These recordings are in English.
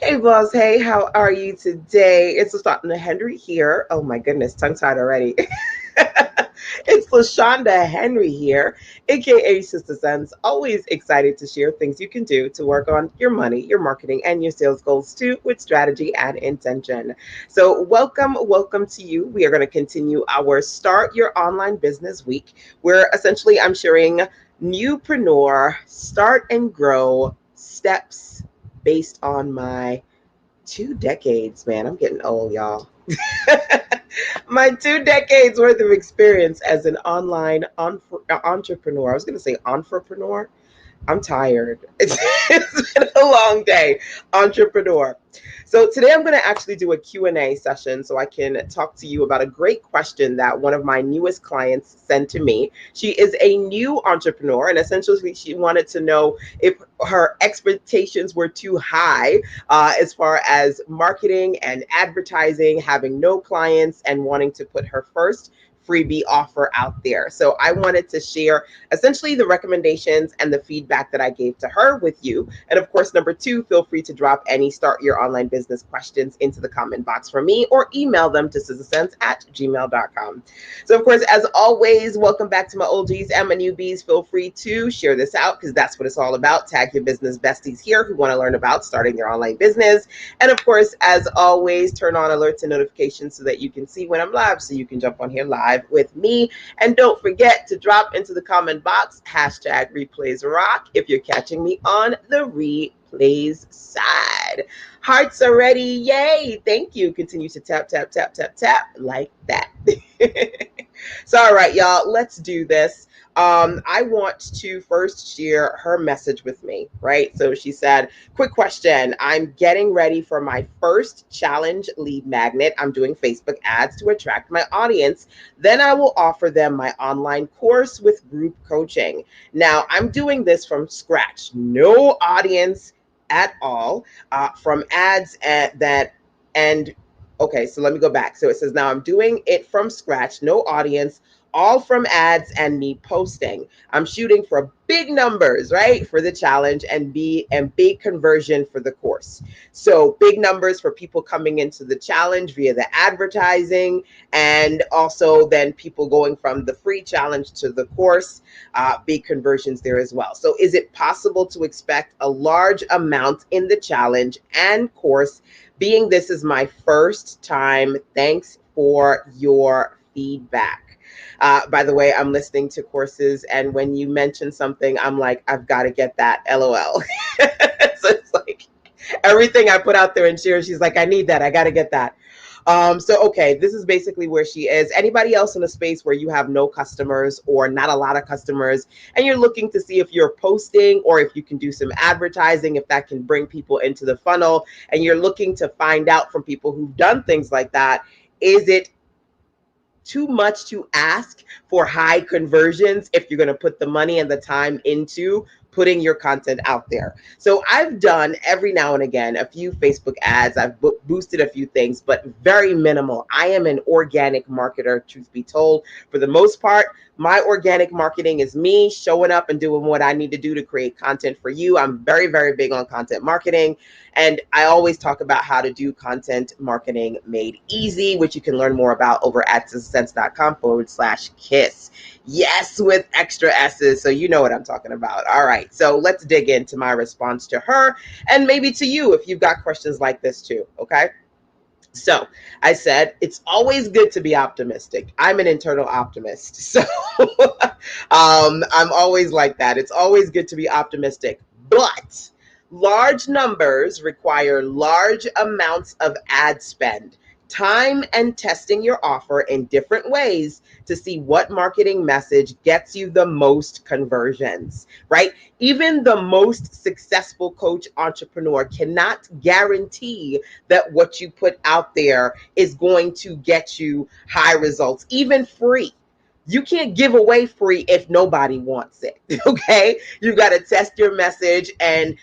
Hey, boss. Hey, how are you today? It's LaShonda Henry here. Oh, my goodness, tongue tied already. It's LaShonda Henry here, aka Sister Sense. Always excited to share things you can do to work on your money, your marketing, and your sales goals too, with strategy and intention. So, welcome to you. We are going to continue our Start Your Online Business Week, where essentially I'm sharing newpreneur start and grow steps based on my 2 decades, man. I'm getting old, y'all. My 2 decades worth of experience as an online entrepreneur. I was going to say entrepreneur. I'm tired. It's been a long day. Entrepreneur. So today I'm going to actually do a Q&A session so I can talk to you about a great question that one of my newest clients sent to me. She is a new entrepreneur, and essentially she wanted to know if her expectations were too high as far as marketing and advertising, having no clients and wanting to put her first freebie offer out there. So I wanted to share essentially the recommendations and the feedback that I gave to her with you. And of course, number two, feel free to drop any Start Your Online Business questions into the comment box for me or email them to sizzlesense@gmail.com. So of course, as always, welcome back to my OGs and my newbies. Feel free to share this out because that's what it's all about. Tag your business besties here who want to learn about starting your online business. And of course, as always, turn on alerts and notifications so that you can see when I'm live, so you can jump on here live with me. And don't forget to drop into the comment box hashtag replays rock if you're catching me on the replays side. Hearts are ready. Yay. Thank you. Continue to tap, tap, tap, tap, tap like that. So, all right, y'all, let's do this. I want to first share her message with me, right? So she said, quick question. I'm getting ready for my first challenge lead magnet. I'm doing Facebook ads to attract my audience. Then I will offer them my online course with group coaching. Now, I'm doing this from scratch, no audience at all, from ads and okay, so let me go back. So it says now I'm doing it from scratch, no audience, all from ads and me posting. I'm shooting for big numbers, right, for the challenge and big conversion for the course. So big numbers for people coming into the challenge via the advertising, and also then people going from the free challenge to the course, big conversions there as well. So is it possible to expect a large amount in the challenge and course, being this is my first time? Thanks for your feedback. By the way, I'm listening to courses, and when you mention something, I'm like, I've got to get that. LOL. So it's like everything I put out there and share, she's like, I need that. I got to get that. So, okay, this is basically where she is. Anybody else in a space where you have no customers or not a lot of customers, and you're looking to see if you're posting or if you can do some advertising, if that can bring people into the funnel, and you're looking to find out from people who've done things like that, is it too much to ask for high conversions if you're going to put the money and the time into putting your content out there? So I've done every now and again a few Facebook ads. I've boosted a few things, but very minimal. I am an organic marketer, truth be told. For the most part, my organic marketing is me showing up and doing what I need to do to create content for you. I'm very, very big on content marketing. And I always talk about how to do content marketing made easy, which you can learn more about over at sizzlesense.com/kiss. Yes, with extra S's. So you know what I'm talking about. All right. So let's dig into my response to her, and maybe to you if you've got questions like this too. Okay. So I said, it's always good to be optimistic. I'm an internal optimist. So I'm always like that. It's always good to be optimistic. But large numbers require large amounts of ad spend, time, and testing your offer in different ways to see what marketing message gets you the most conversions, right? Even the most successful coach entrepreneur cannot guarantee that what you put out there is going to get you high results, even free. You can't give away free if nobody wants it. Okay. You got to test your message and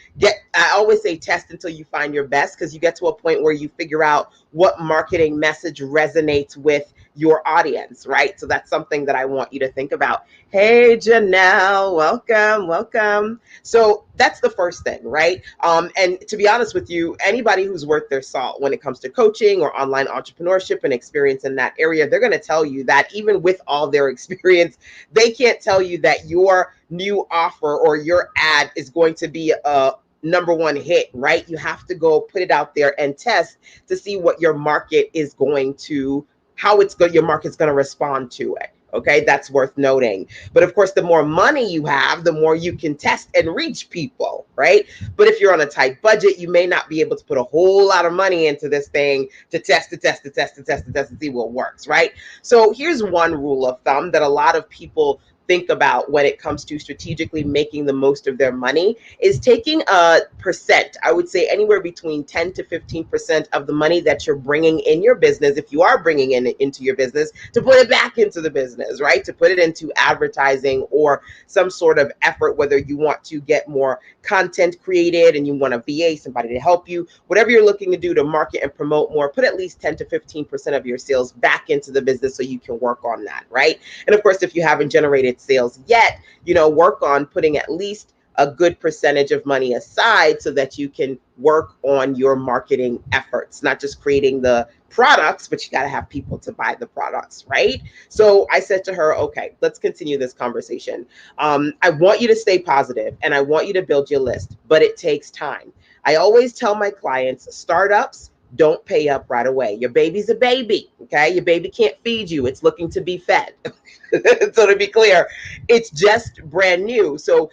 I always say test until you find your best, because you get to a point where you figure out what marketing message resonates with your audience, right? So that's something that I want you to think about. Hey, Janelle, welcome, welcome. So that's the first thing, right? And to be honest with you, anybody who's worth their salt when it comes to coaching or online entrepreneurship and experience in that area, they're going to tell you that even with all their experience, they can't tell you that your new offer or your ad is going to be a number one hit, right? You have to go put it out there and test to see what your market is going to, how it's good, your market's going to respond to it. Okay, that's worth noting. But of course, the more money you have, the more you can test and reach people, right? But if you're on a tight budget, you may not be able to put a whole lot of money into this thing to test, and see what works, right? So here's one rule of thumb that a lot of people think about when it comes to strategically making the most of their money is taking a percent. I would say anywhere between 10 to 15% of the money that you're bringing in your business, if you are bringing it into your business, to put it back into the business, right? To put it into advertising or some sort of effort, whether you want to get more content created and you want a VA, somebody to help you, whatever you're looking to do to market and promote more, put at least 10 to 15% of your sales back into the business so you can work on that, right? And of course, if you haven't generated sales yet, work on putting at least a good percentage of money aside so that you can work on your marketing efforts, not just creating the products, but you got to have people to buy the products, right? So I said to her, okay, let's continue this conversation. I want you to stay positive and I want you to build your list, but it takes time. I always tell my clients, startups don't pay up right away. Your baby's a baby, okay? Your baby can't feed you. It's looking to be fed. So to be clear, it's just brand new. So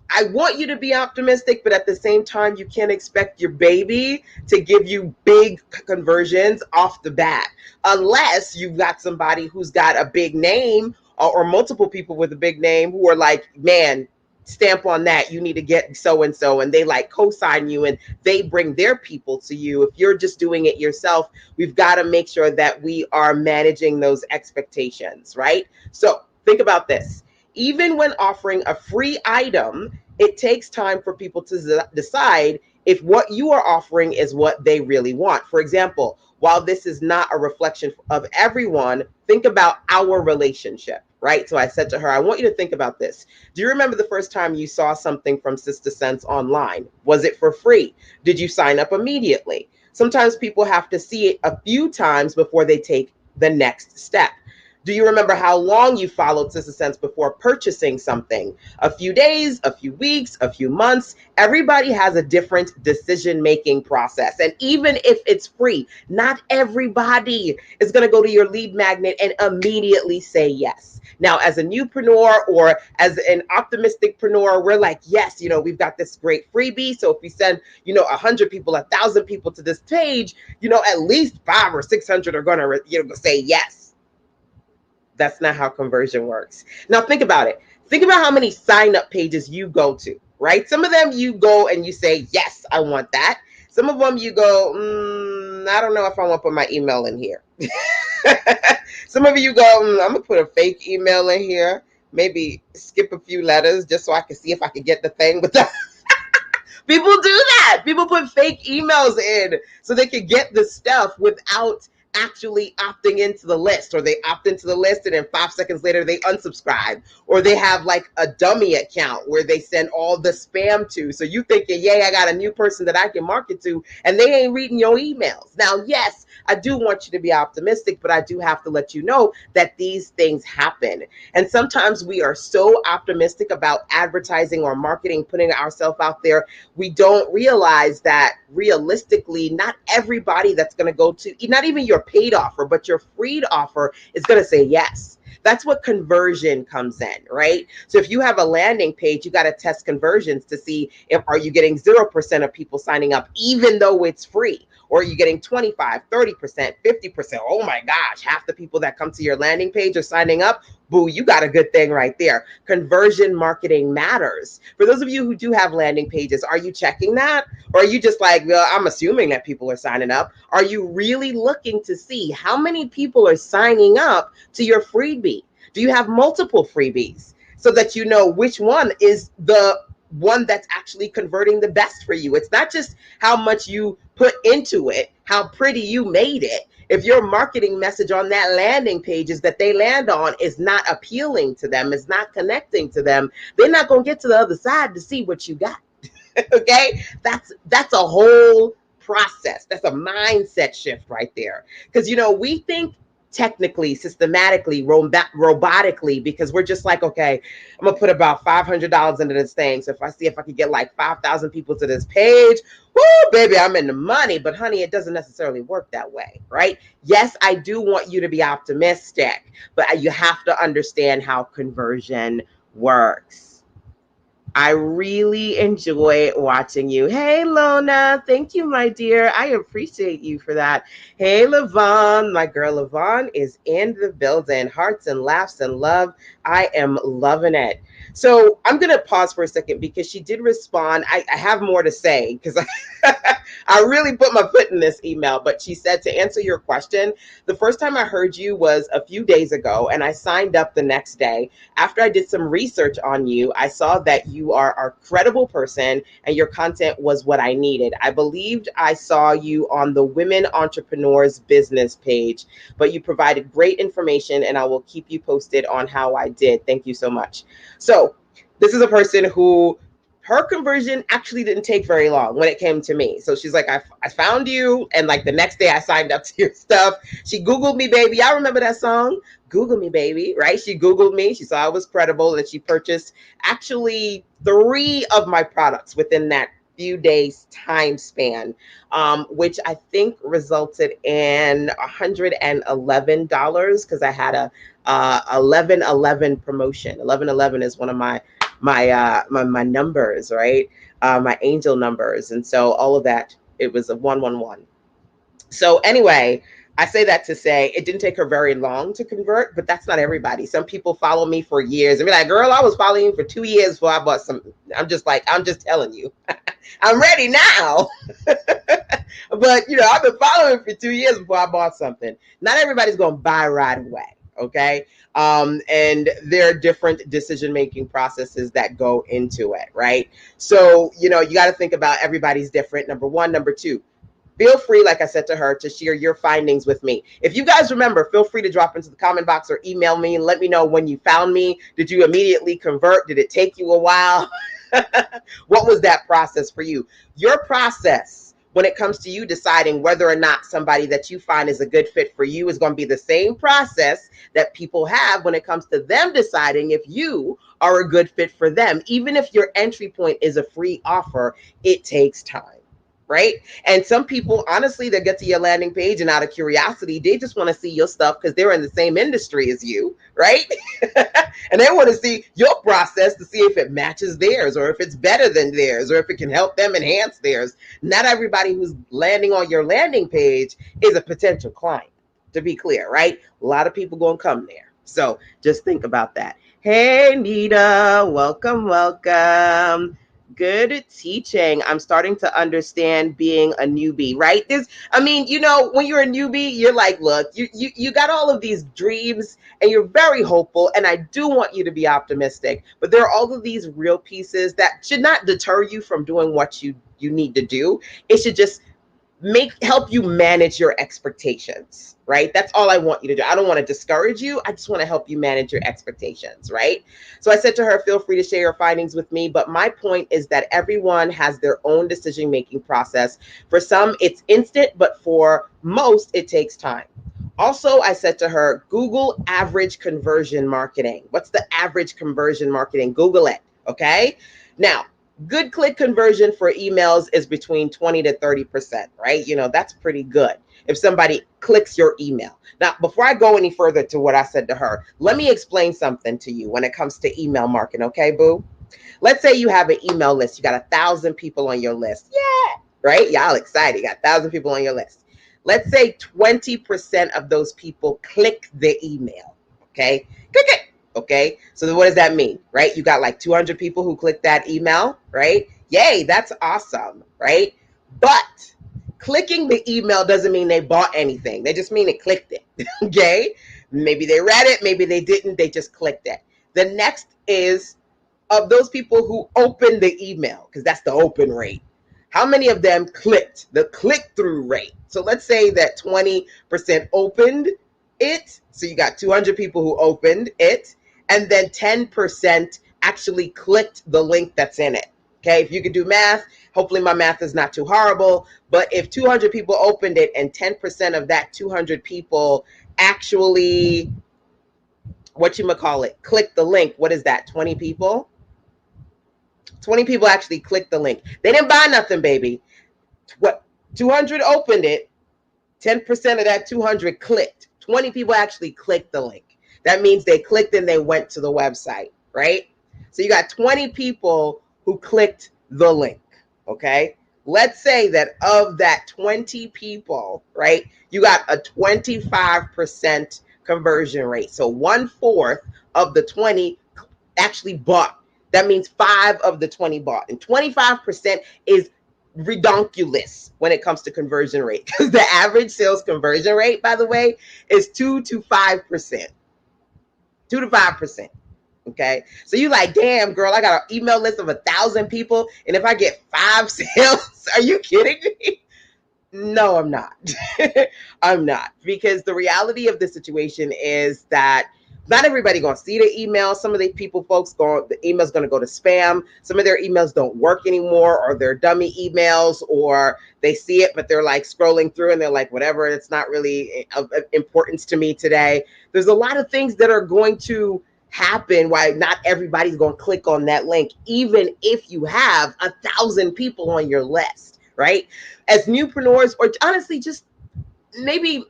I want you to be optimistic, but at the same time, you can't expect your baby to give you big conversions off the bat, unless you've got somebody who's got a big name or multiple people with a big name who are like, man, stamp on that, you need to get so and so, and they like co-sign you and they bring their people to you. If you're just doing it yourself, we've got to make sure that we are managing those expectations, right? So think about this. Even when offering a free item, it takes time for people to decide if what you are offering is what they really want. For example, while this is not a reflection of everyone, think about our relationship, right? So I said to her, I want you to think about this. Do you remember the first time you saw something from Sister Sense online? Was it for free? Did you sign up immediately? Sometimes people have to see it a few times before they take the next step. Do you remember how long you followed Sister Sense before purchasing something? A few days, a few weeks, a few months. Everybody has a different decision-making process. And even if it's free, not everybody is going to go to your lead magnet and immediately say yes. Now, as a newpreneur or as an optimisticpreneur, we're like, yes, we've got this great freebie. So if we send, 100 people, 1,000 people to this page, at least 500 or 600 are going to, say yes. That's not how conversion works. Now think about it. Think about how many sign-up pages you go to, right? Some of them you go and you say, yes, I want that. Some of them you go, I don't know if I want to put my email in here. Some of you go, I'm going to put a fake email in here. Maybe skip a few letters just so I can see if I can get the thing with the... People do that. People put fake emails in so they can get the stuff without actually opting into the list, or they opt into the list and then 5 seconds later they unsubscribe, or they have like a dummy account where they send all the spam to. So you thinking, yay, I got a new person that I can market to, and they ain't reading your emails. Now, yes, I do want you to be optimistic, but I do have to let you know that these things happen. And sometimes we are so optimistic about advertising or marketing, putting ourselves out there, we don't realize that realistically, not everybody that's going to go to, not even your paid offer, but your free offer is going to say yes. That's what conversion comes in, right? So if you have a landing page, you got to test conversions to see if are you getting 0% of people signing up, even though it's free, or are you getting 25, 30%, 50%? Oh my gosh, half the people that come to your landing page are signing up. Boo, you got a good thing right there. Conversion marketing matters. For those of you who do have landing pages, are you checking that? Or are you just like, well, I'm assuming that people are signing up? Are you really looking to see how many people are signing up to your freebie? Do you have multiple freebies so that you know which one is the one that's actually converting the best for you. It's not just how much you put into it, how pretty you made it. If your marketing message on that landing pages that they land on is not appealing to them, is not connecting to them, they're not going to get to the other side to see what you got. Okay, that's a whole process. That's a mindset shift right there. Because we think technically, systematically, robotically, because we're just like, okay, I'm gonna put about $500 into this thing. So if I see if I could get like 5,000 people to this page, whoo, baby, I'm in the money. But honey, it doesn't necessarily work that way, right? Yes, I do want you to be optimistic, but you have to understand how conversion works. I really enjoy watching you. Hey, Lona. Thank you, my dear. I appreciate you for that. Hey, Lavon. My girl Lavon is in the building. Hearts and laughs and love. I am loving it. So I'm going to pause for a second because she did respond. I have more to say because I really put my foot in this email. But she said, to answer your question, the first time I heard you was a few days ago, and I signed up the next day. After I did some research on you, I saw that you are a credible person and your content was what I needed. I believed I saw you on the Women Entrepreneurs business page, but you provided great information and I will keep you posted on how I did. Thank you so much. So this is a person who her conversion actually didn't take very long when it came to me. So she's like, I found you. And like the next day I signed up to your stuff. She Googled me, baby. I remember that song. Google me, baby, right? She Googled me. She saw I was credible and she purchased actually 3 of my products within that few days time span, which I think resulted in $111 because I had a 1111 promotion. 1111 is one of my numbers, right? My angel numbers. And so all of that, it was a 111. So anyway, I say that to say it didn't take her very long to convert, but that's not everybody. Some people follow me for years and be like, girl, I was following you for 2 years before I bought something. I'm just telling you, I'm ready now. But I've been following for 2 years before I bought something. Not everybody's going to buy right away. Okay. And there are different decision-making processes that go into it. Right. So, you got to think about everybody's different. Number one. Number two, feel free, like I said to her, to share your findings with me. If you guys remember, feel free to drop into the comment box or email me and let me know when you found me. Did you immediately convert? Did it take you a while? What was that process for you? Your process when it comes to you deciding whether or not somebody that you find is a good fit for you is going to be the same process that people have when it comes to them deciding if you are a good fit for them. Even if your entry point is a free offer, it takes time. Right. And some people, honestly, they get to your landing page and out of curiosity, they just want to see your stuff because they're in the same industry as you. Right. And they want to see your process to see if it matches theirs or if it's better than theirs or if it can help them enhance theirs. Not everybody who's landing on your landing page is a potential client, to be clear. Right. A lot of people going to come there. So just think about that. Hey, Nita. Welcome. Welcome. Good teaching. I'm starting to understand being a newbie, right? When you're a newbie, you're like, look, you got all of these dreams and you're very hopeful. And I do want you to be optimistic, but there are all of these real pieces that should not deter you from doing what you need to do. It should just help you manage your expectations, right? That's all I want you to do. I don't want to discourage you. I just want to help you manage your expectations, right? So I said to her, feel free to share your findings with me. But my point is that everyone has their own decision-making process. For some, it's instant, but for most, it takes time. Also, I said to her, Google average conversion marketing. What's the average conversion marketing? Google it, okay? Now, good click conversion for emails is between 20 to 30%, right? That's pretty good if somebody clicks your email. Now, before I go any further to what I said to her, let me explain something to you when it comes to email marketing, okay, boo? Let's say you have an email list. You got 1,000 people on your list. Yeah, right? Y'all excited. You got 1,000 people on your list. Let's say 20% of those people click the email, okay? Click it. Okay, so what does that mean, right? You got like 200 people who clicked that email, right? Yay, that's awesome, right? But clicking the email doesn't mean they bought anything. They just mean they clicked it, okay? Maybe they read it, maybe they didn't, they just clicked it. The next is of those people who opened the email, because that's the open rate, how many of them clicked, the click-through rate? So let's say that 20% opened it. So you got 200 people who opened it, and then 10% actually clicked the link that's in it. Okay, if you could do math, hopefully my math is not too horrible, but if 200 people opened it and 10% of that 200 people actually, click the link, what is that, 20 people? 20 people actually clicked the link. They didn't buy nothing, baby. What, 200 opened it, 10% of that 200 clicked. 20 people actually clicked the link. That means they clicked and they went to the website, right? So you got 20 people who clicked the link, okay? Let's say that of that 20 people, right, you got a 25% conversion rate. So 1/4 of the 20 actually bought. That means 5 of the 20 bought. And 25% is redonkulous when it comes to conversion rate, because the average sales conversion rate, by the way, is 2 to 5%. 2 to 5%. Okay. So you like, damn, girl, I got an email list of 1,000 people. And if I get 5 sales, are you kidding me? No, I'm not. I'm not. Because the reality of the situation is that not everybody gonna see the email. Some of the the email's gonna go to spam. Some of their emails don't work anymore, or they're dummy emails, or they see it, but they're like scrolling through and they're like, whatever, it's not really of importance to me today. There's a lot of things that are going to happen why not everybody's gonna click on that link, even if you have 1,000 people on your list, right? As newpreneurs, or honestly, just maybe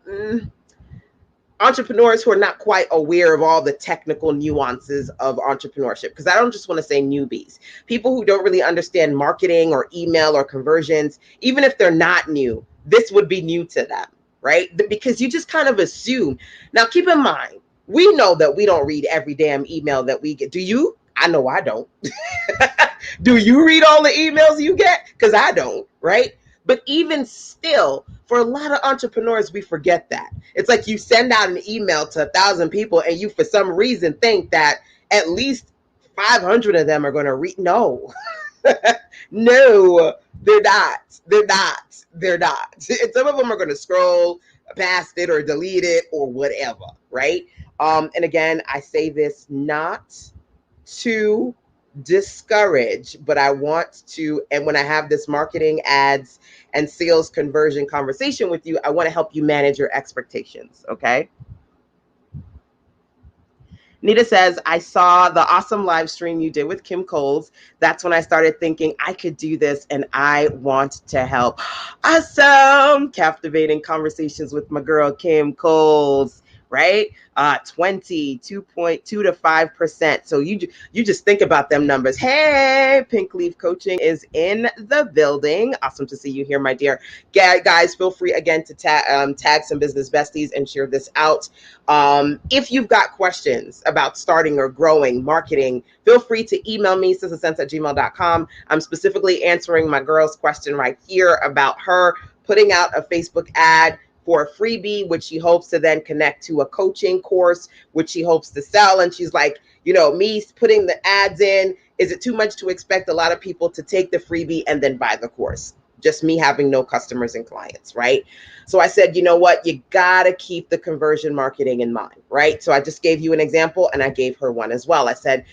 entrepreneurs who are not quite aware of all the technical nuances of entrepreneurship, because I don't just want to say newbies, people who don't really understand marketing or email or conversions. Even if they're not new, this would be new to them, right? Because you just kind of assume. Now keep in mind, we know that we don't read every damn email that we get. Do you? I know I don't. Do you read all the emails you get? Because I don't, right? But even still, for a lot of entrepreneurs, we forget that. It's like you send out an email to 1,000 people and you, for some reason, think that at least 500 of them are going to read. No, no, they're not. They're not. They're not. And some of them are going to scroll past it or delete it or whatever, right? And again, I say this not to discourage, but I want to, and when I have this marketing, ads, and sales conversion conversation with you, I want to help you manage your expectations, okay? Nita says, I saw the awesome live stream you did with Kim Coles. That's when I started thinking I could do this and I want to help. Awesome. Captivating conversations with my girl, Kim Coles, right? 2.2 to 5%. So you just think about them numbers. Hey, Pink Leaf Coaching is in the building. Awesome to see you here, my dear. Guys, feel free again to tag some business besties and share this out. If you've got questions about starting or growing marketing, feel free to email me, sistasense@gmail.com. I'm specifically answering my girl's question right here about her putting out a Facebook ad for a freebie, which she hopes to then connect to a coaching course, which she hopes to sell. And she's like, me putting the ads in, is it too much to expect a lot of people to take the freebie and then buy the course? Just me having no customers and clients, right? So I said, you know what? You got to keep the conversion marketing in mind, right? So I just gave you an example and I gave her one as well. I said,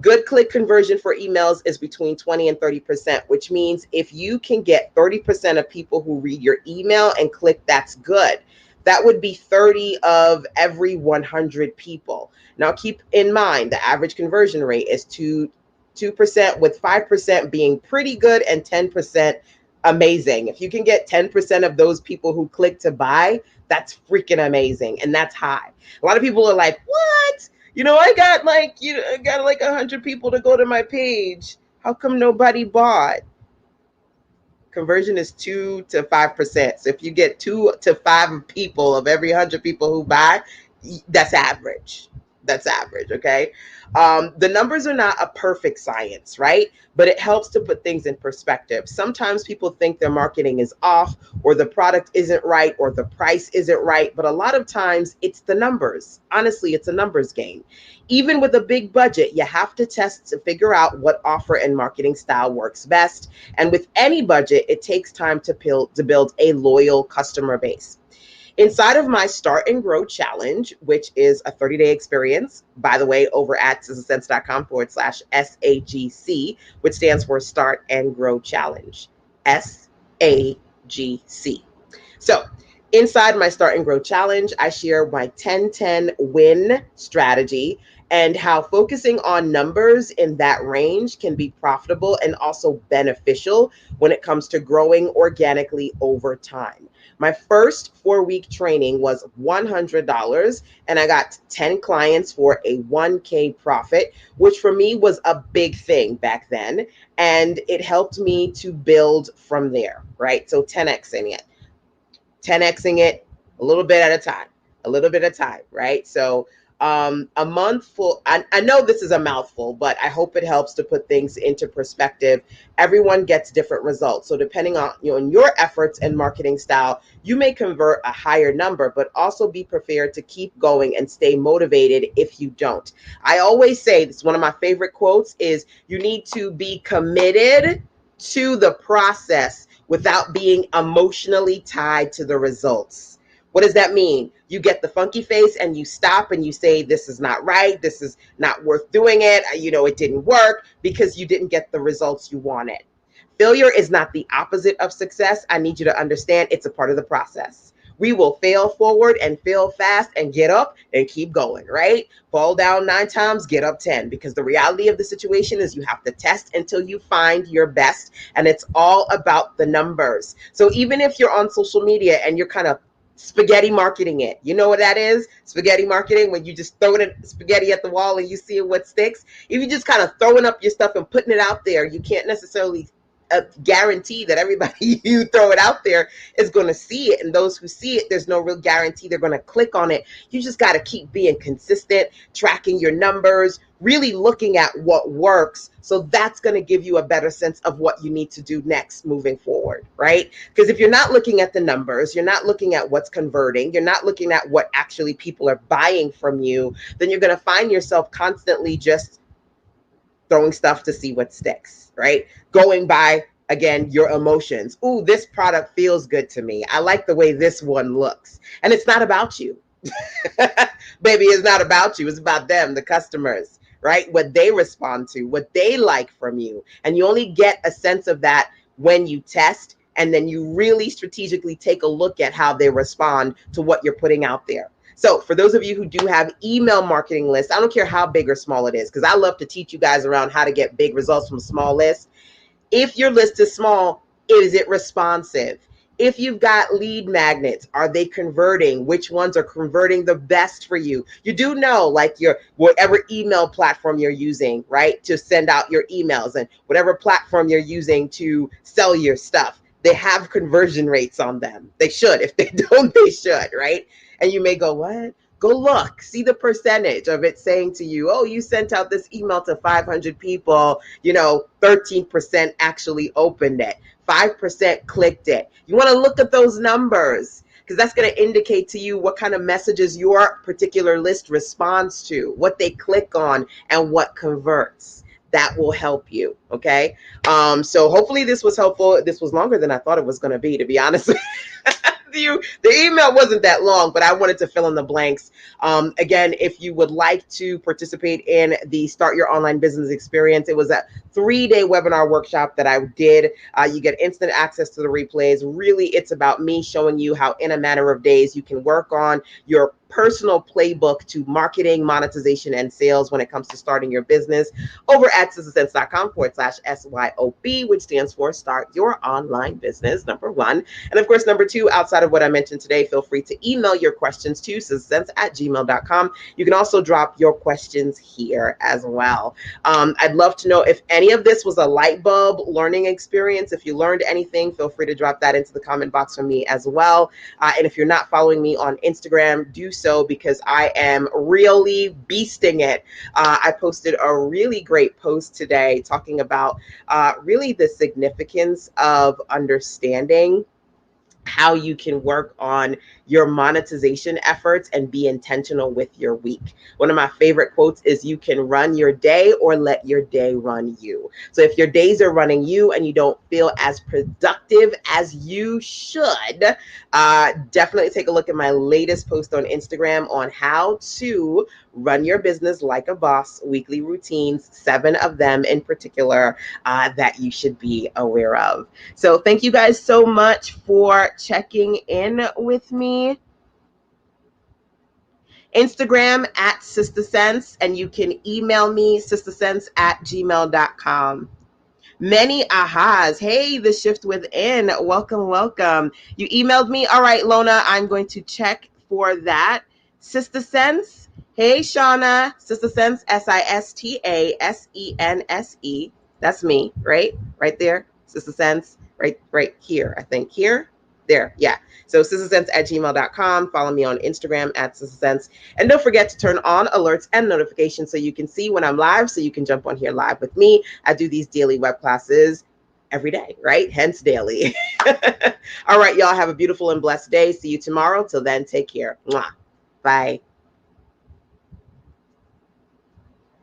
good click conversion for emails is between 20 and 30%, which means if you can get 30% of people who read your email and click, that's good. That would be 30 of every 100 people. Now, keep in mind, the average conversion rate is 2%, with 5% being pretty good and 10% amazing. If you can get 10% of those people who click to buy, that's freaking amazing. And that's high. A lot of people are like, what? I got like 100 people to go to my page. How come nobody bought? Conversion is 2 to 5%. So if you get 2 to 5 people of every 100 people who buy, that's average. That's average, okay? The numbers are not a perfect science, right? But it helps to put things in perspective. Sometimes people think their marketing is off, or the product isn't right, or the price isn't right. But a lot of times it's the numbers. Honestly, it's a numbers game. Even with a big budget, you have to test to figure out what offer and marketing style works best. And with any budget, it takes time to build a loyal customer base. Inside of my Start and Grow Challenge, which is a 30-day experience, by the way, over at sizzlesense.com/SAGC, which stands for Start and Grow Challenge. SAGC. So, inside my Start and Grow Challenge, I share my 10-10 win strategy and how focusing on numbers in that range can be profitable and also beneficial when it comes to growing organically over time. My first 4-week training was $100, and I got 10 clients for a 1K profit, which for me was a big thing back then. And it helped me to build from there, right? So 10Xing it. 10Xing it a little bit at a time, a little bit at a time, right? So a month full, I know this is a mouthful, but I hope it helps to put things into perspective. Everyone gets different results. So depending on, on your efforts and marketing style, you may convert a higher number, but also be prepared to keep going and stay motivated if you don't. I always say, this is one of my favorite quotes, is you need to be committed to the process without being emotionally tied to the results. What does that mean? You get the funky face and you stop and you say, this is not right. This is not worth doing it. It didn't work because you didn't get the results you wanted. Failure is not the opposite of success. I need you to understand it's a part of the process. We will fail forward and fail fast and get up and keep going, right? Fall down 9 times, get up 10, because the reality of the situation is you have to test until you find your best, and it's all about the numbers. So even if you're on social media and you're kind of spaghetti marketing it, you know what that is? Spaghetti marketing, when you just throw it spaghetti at the wall and you see what sticks. If you just kind of throwing up your stuff and putting it out there, you can't necessarily guarantee that everybody you throw it out there is going to see it, and those who see it, there's no real guarantee they're going to click on it. You just got to keep being consistent, tracking your numbers, really looking at what works. So that's going to give you a better sense of what you need to do next moving forward, right? Because if you're not looking at the numbers, you're not looking at what's converting, you're not looking at what actually people are buying from you, then you're going to find yourself constantly just throwing stuff to see what sticks, right? Going by, again, your emotions. Ooh, this product feels good to me. I like the way this one looks. And it's not about you. Baby, it's not about you. It's about them, the customers, right? What they respond to, what they like from you. And you only get a sense of that when you test, and then you really strategically take a look at how they respond to what you're putting out there. So for those of you who do have email marketing lists, I don't care how big or small it is, because I love to teach you guys around how to get big results from small lists. If your list is small, is it responsive? If you've got lead magnets, are they converting? Which ones are converting the best for you? You do know, like, your whatever email platform you're using, right, to send out your emails, and whatever platform you're using to sell your stuff, they have conversion rates on them. They should. If they don't, they should, right? And you may go, what? Go look, see the percentage of it saying to you, oh, you sent out this email to 500 people, 13% actually opened it, 5% clicked it. You want to look at those numbers, because that's going to indicate to you what kind of messages your particular list responds to, what they click on, and what converts. That will help you. Okay. So hopefully this was helpful. This was longer than I thought it was going to be honest with you. The email wasn't that long, but I wanted to fill in the blanks. Again, if you would like to participate in the Start Your Online Business Experience, it was a 3-day webinar workshop that I did. You get instant access to the replays. Really, it's about me showing you how in a matter of days you can work on your personal playbook to marketing, monetization, and sales when it comes to starting your business over at sizzlesense.com/SYOB, which stands for Start Your Online Business, number 1. And of course, number 2, outside of what I mentioned today, feel free to email your questions to sizzlesense@gmail.com. You can also drop your questions here as well. I'd love to know if any of this was a light bulb learning experience. If you learned anything, feel free to drop that into the comment box for me as well. And if you're not following me on Instagram, do so because I am really beasting it. I posted a really great post today talking about really the significance of understanding how you can work on your monetization efforts and be intentional with your week. One of my favorite quotes is, you can run your day or let your day run you. So if your days are running you and you don't feel as productive as you should, definitely take a look at my latest post on Instagram on how to run your business like a boss, weekly routines, 7 of them in particular that you should be aware of. So thank you guys so much for checking in with me. Instagram at Sister Sense, and you can email me sistersense@gmail.com. Many ahas. Hey, the shift within. Welcome, welcome. You emailed me. All right, Lona, I'm going to check for that. Sister Sense. Hey, Shauna. Sister Sense, SISTASENSE. That's me, right? Right there. Sister Sense, right here. I think here. There. Yeah. So sistersense@gmail.com. Follow me on Instagram at Sister Sense. And don't forget to turn on alerts and notifications so you can see when I'm live, so you can jump on here live with me. I do these daily web classes every day, right? Hence daily. All right, y'all have a beautiful and blessed day. See you tomorrow. Till then, take care. Mwah. Bye.